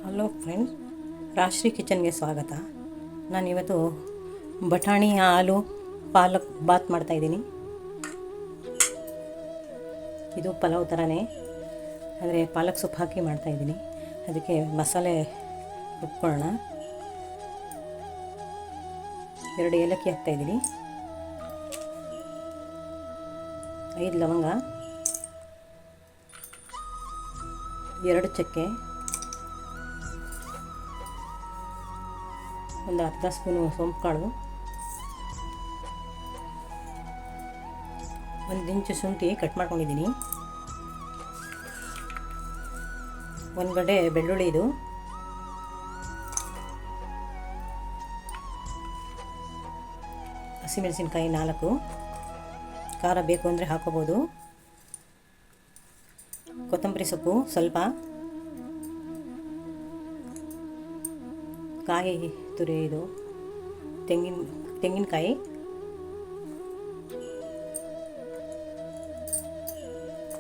Hello friends, ರಾಶ್ರೀ ಕಿಚನ್ಗೆ ಸ್ವಾಗತ. ನಾನಿವತ್ತು ಬಟಾಣಿ ಹಾಲು ಪಾಲಕ್ ಬಾತ್ ಮಾಡ್ತಾಯಿದ್ದೀನಿ. ಇದು ಪಲಾವ್ ಥರನೇ, ಆದರೆ ಪಾಲಕ್ ಸೊಪ್ಪು ಹಾಕಿ ಮಾಡ್ತಾಯಿದ್ದೀನಿ. ಅದಕ್ಕೆ ಮಸಾಲೆ ರುಬ್ಕೊಳ್ಳೋಣ. 2 ಏಲಕ್ಕಿ ಹಾಕ್ತಾಯಿದ್ದೀನಿ, 5 ಲವಂಗ, 2 ಚಕ್ಕೆ, ಒಂದು ಅರ್ಧ ಸ್ಪೂನು ಸೋಂಪು ಕಾಳು, 1 ಇಂಚು ಶುಂಠಿ ಕಟ್ ಮಾಡ್ಕೊಂಡಿದ್ದೀನಿ, 1 ಗಡ್ಡೆ ಬೆಳ್ಳುಳ್ಳಿ, ಇದು ಹಸಿಮೆಣಸಿನ್ಕಾಯಿ 4, ಖಾರ ಬೇಕು ಅಂದರೆ ಹಾಕೋಬೋದು, ಕೊತ್ತಂಬರಿ ಸೊಪ್ಪು ಸ್ವಲ್ಪ, ಕಾಯಿ ತುರಿ, ಇದು ತೆಂಗಿನಕಾಯಿ,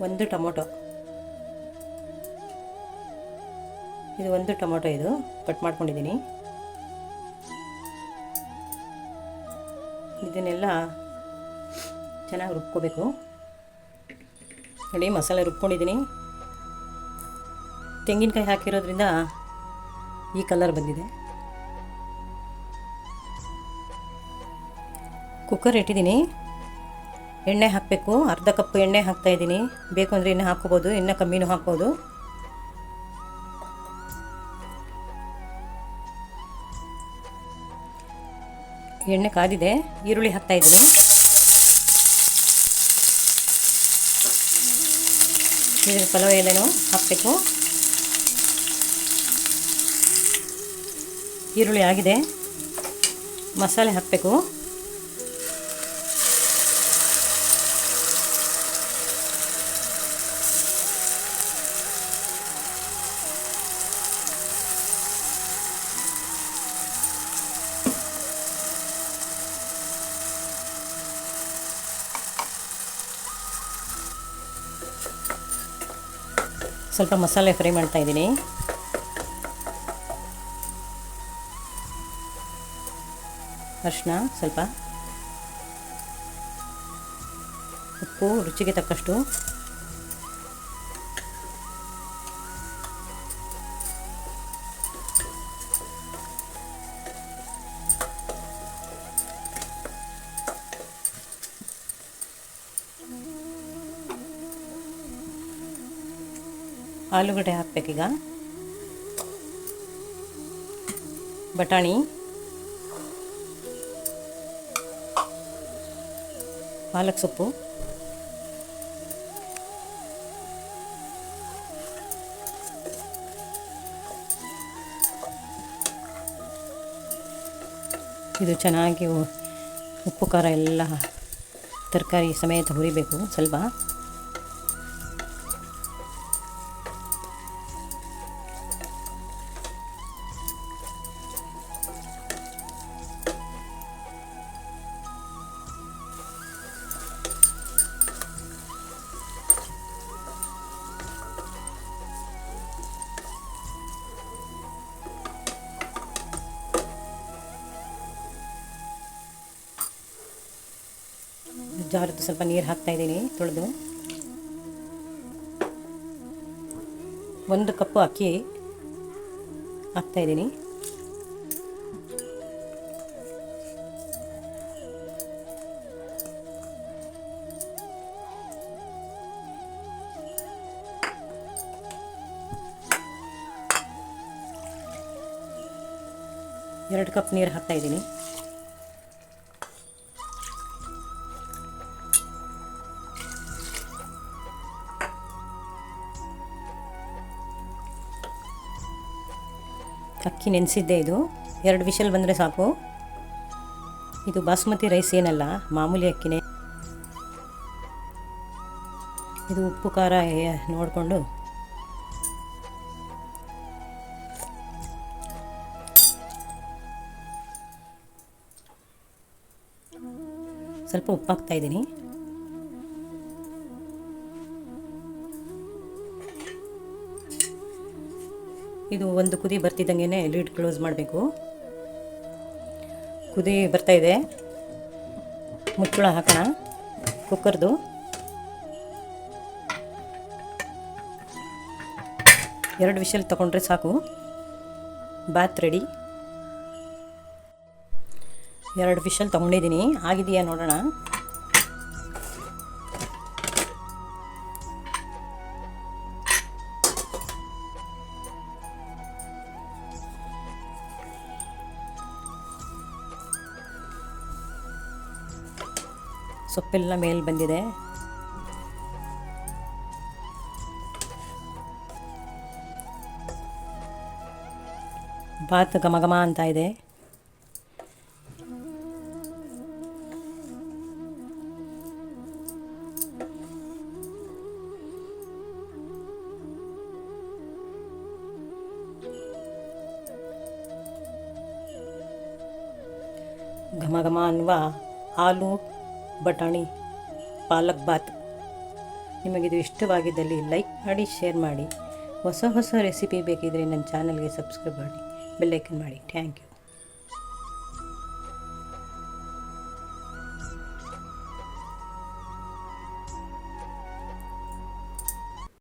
ಒಂದು ಟೊಮೊಟೊ, ಇದು 1 ಟೊಮೊಟೊ ಇದು ಕಟ್ ಮಾಡ್ಕೊಂಡಿದ್ದೀನಿ. ಇದನ್ನೆಲ್ಲ ಚೆನ್ನಾಗಿ ರುಬ್ಕೋಬೇಕು. ನೋಡಿ, ಮಸಾಲೆ ರುಬ್ಕೊಂಡಿದ್ದೀನಿ. ತೆಂಗಿನಕಾಯಿ ಹಾಕಿರೋದ್ರಿಂದ ಈ ಕಲರ್ ಬಂದಿದೆ. ಕುಕ್ಕರ್ ಇಟ್ಟಿದ್ದೀನಿ. ಎಣ್ಣೆ ಹಾಕಬೇಕು. ಅರ್ಧ ಕಪ್ ಎಣ್ಣೆ ಹಾಕ್ತಾಯಿದ್ದೀನಿ. ಬೇಕು ಅಂದರೆ ಇನ್ನೂ ಹಾಕ್ಕೋಬೋದು, ಇನ್ನೂ ಕಮ್ಮಿನೂ ಹಾಕ್ಬೋದು. ಎಣ್ಣೆ ಕಾದಿದೆ. ಈರುಳ್ಳಿ ಹಾಕ್ತಾಯಿದ್ದೀನಿ. ಇದರ ಪಲಾವ್ ಎಲೆನೂ ಹಾಕಬೇಕು. ಈರುಳ್ಳಿ ಆಗಿದೆ. ಮಸಾಲೆ ಹಾಕಬೇಕು. ಸ್ವಲ್ಪ ಮಸಾಲೆ ಫ್ರೈ ಮಾಡ್ತಾಯಿದ್ದೀನಿ. ಅರಿಶಿನ ಸ್ವಲ್ಪ, ಉಪ್ಪು ರುಚಿಗೆ ತಕ್ಕಷ್ಟು, ಆಲೂಗಡ್ಡೆ ಹಾಕಬೇಕೀಗ, ಬಟಾಣಿ, ಪಾಲಕ್ ಸೊಪ್ಪು, ಇದು ಚೆನ್ನಾಗಿ ಉಪ್ಪು ಖಾರ ಎಲ್ಲ ತರಕಾರಿ ಸಮೇತ ಹುರಿಬೇಕು ಸ್ವಲ್ಪ. ಜಾರದ್ದು ಸ್ವಲ್ಪ ನೀರು ಹಾಕ್ತಾಯಿದ್ದೀನಿ ತೊಳೆದು. 1 ಕಪ್ಪು ಅಕ್ಕಿ ಹಾಕ್ತಾಯಿದ್ದೀನಿ. ಎರಡು ಕಪ್ ನೀರು ಹಾಕ್ತಾಯಿದ್ದೀನಿ. ಅಕ್ಕಿ ನೆನೆಸಿದ್ದೆ, ಇದು 2 ವಿಷಲ್ ಬಂದರೆ ಸಾಕು. ಇದು ಬಾಸುಮತಿ ರೈಸ್ ಏನಲ್ಲ, ಮಾಮೂಲಿ ಅಕ್ಕಿನೇ. ಇದು ಉಪ್ಪು ಖಾರ ನೋಡಿಕೊಂಡು ಸ್ವಲ್ಪ ಉಪ್ಪು ಹಾಕ್ತಾಯಿದ್ದೀನಿ. ಇದು ಒಂದು ಕುದಿ ಬರ್ತಿದ್ದಂಗೆ ಲಿಡ್ ಕ್ಲೋಸ್ ಮಾಡಬೇಕು. ಕುದಿ ಬರ್ತಾಯಿದೆ, ಮುಚ್ಚಳ ಹಾಕೋಣ ಕುಕ್ಕರ್ದು. ಎರಡು ವಿಷಲ್ ತಗೊಂಡ್ರೆ ಸಾಕು, ಬಾತ್ ರೆಡಿ. 2 ವಿಷಲ್ ತೊಗೊಂಡಿದ್ದೀನಿ, ಆಗಿದೆಯಾ ನೋಡೋಣ. ಸೊಪ್ಪೆಲ್ಲ ಮೇಲೆ ಬಂದಿದೆ. ಬಾತ್ ಘಮ ಘಮ ಅಂತ ಇದೆ. ಘಮ ಘಮ ಅನ್ನುವ ಆಲೂ ಬಟಾಣಿ ಪಾಲಕ್ ಬಾತ್. ನಿಮಗಿದು ಇಷ್ಟವಾಗಿದ್ದಲ್ಲಿ ಲೈಕ್ ಮಾಡಿ, ಶೇರ್ ಮಾಡಿ. ಹೊಸ ಹೊಸ ರೆಸಿಪಿ ಬೇಕಿದ್ದರೆ ನನ್ನ ಚಾನಲ್ಗೆ ಸಬ್ಸ್ಕ್ರೈಬ್ ಮಾಡಿ, ಬೆಲ್ ಐಕನ್ ಮಾಡಿ. Thank you.